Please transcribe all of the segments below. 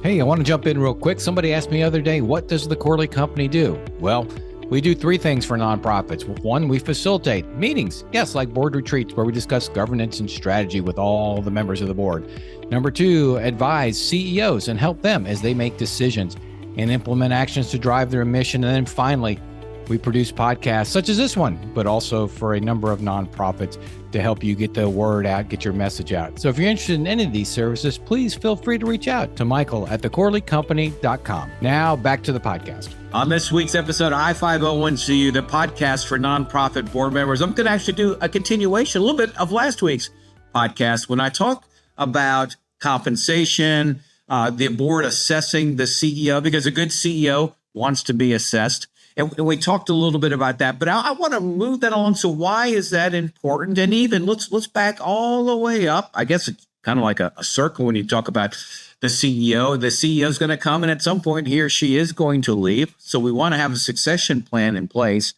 Hey, I want to jump in real quick. Somebody asked me the other day, what does the Quarterly Company do? Well, we do three things for nonprofits. One, we facilitate meetings, yes, like board retreats where we discuss governance and strategy with all the members of the board. Number two, advise CEOs and help them as they make decisions and implement actions to drive their mission. And then finally, we produce podcasts such as this one, but also for a number of nonprofits to help you get the word out, get your message out. So if you're interested in any of these services, please feel free to reach out to Michael at thequarterlycompany.com. Now back to the podcast. On this week's episode of I-501-CU, the podcast for nonprofit board members, I'm going to actually do a continuation, a little bit of last week's podcast when I talk about compensation, the board assessing the CEO, because a good CEO wants to be assessed. And we talked a little bit about that, but I want to move that along. So why is that important? And even let's back all the way up. I guess it's kind of like a circle when you talk about the CEO. The CEO is going to come, and at some point he or she is going to leave. So we want to have a succession plan in place.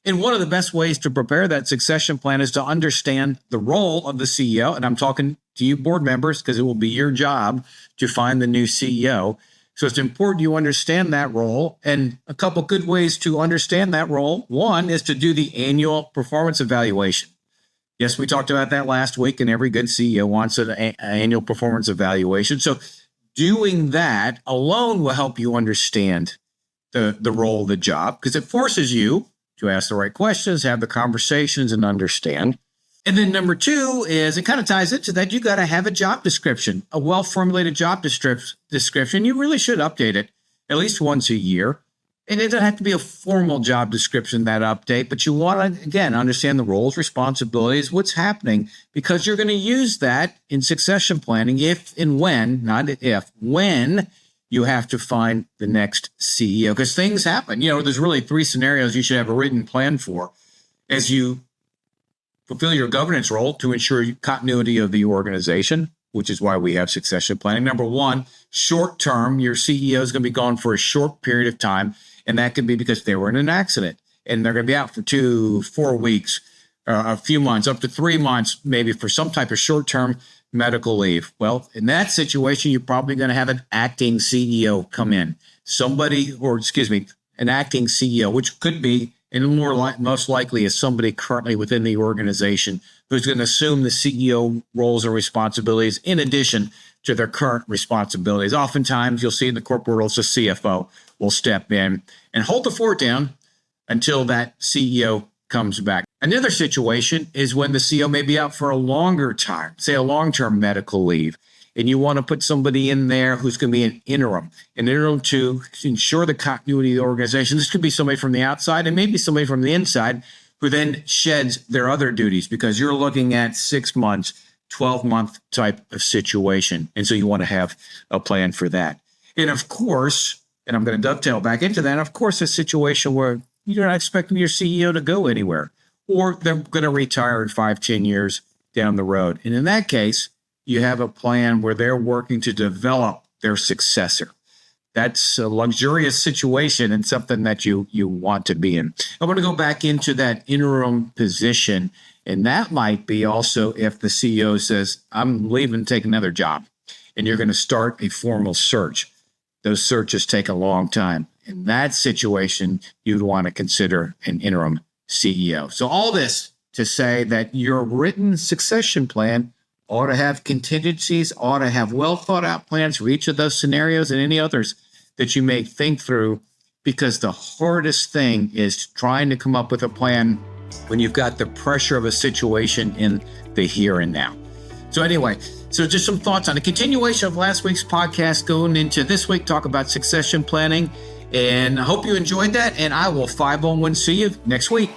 And one of the best ways to prepare that succession plan is to understand the role of the CEO. And I'm talking to you board members because it will be your job to find the new CEO. So it's important you understand that role. And a couple good ways to understand that role. One is to do the annual performance evaluation. Yes, we talked about that last week, and every good CEO wants an annual performance evaluation. So doing that alone will help you understand the role of the job, because it forces you to ask the right questions, have the conversations, and understand. And then number two is, it kind of ties into that, you got to have a job description, a well-formulated job description. You really should update it at least once a year. And it doesn't have to be a formal job description, that update, but you want to, again, understand the roles, responsibilities, what's happening, because you're going to use that in succession planning if and when, not if, when you have to find the next CEO, because things happen. You know, there's really three scenarios you should have a written plan for as you fulfill your governance role to ensure continuity of the organization, which is why we have succession planning. Number one, short term, your CEO is going to be gone for a short period of time, and that could be because they were in an accident and they're going to be out for 2-4 weeks, a few months, up to 3 months, maybe for some type of short-term medical leave. Well, in that situation, you're probably going to have an acting CEO come in, an acting CEO, which could be, and most likely is somebody currently within the organization who's going to assume the CEO roles and responsibilities in addition to their current responsibilities. Oftentimes, you'll see in the corporate world, the CFO will step in and hold the fort down until that CEO comes back. Another situation is when the CEO may be out for a longer time, say a long-term medical leave, and you want to put somebody in there who's going to be an interim to ensure the continuity of the organization. This could be somebody from the outside and maybe somebody from the inside who then sheds their other duties, because you're looking at 6 months, 12-month type of situation. And so you want to have a plan for that. And of course, and I'm going to dovetail back into that, of course, a situation where you're not expecting your CEO to go anywhere, or they're going to retire in 5-10 years down the road. And in that case, you have a plan where they're working to develop their successor. That's a luxurious situation and something that you want to be in. I want to go back into that interim position, and that might be also if the CEO says, I'm leaving to take another job, and you're going to start a formal search. Those searches take a long time. In that situation, you'd want to consider an interim CEO. So all this to say that your written succession plan ought to have contingencies, ought to have well thought out plans for each of those scenarios and any others that you may think through, because the hardest thing is trying to come up with a plan when you've got the pressure of a situation in the here and now. So anyway, just some thoughts on a continuation of last week's podcast going into this week, talk about succession planning. And I hope you enjoyed that, and I will 501 see you next week.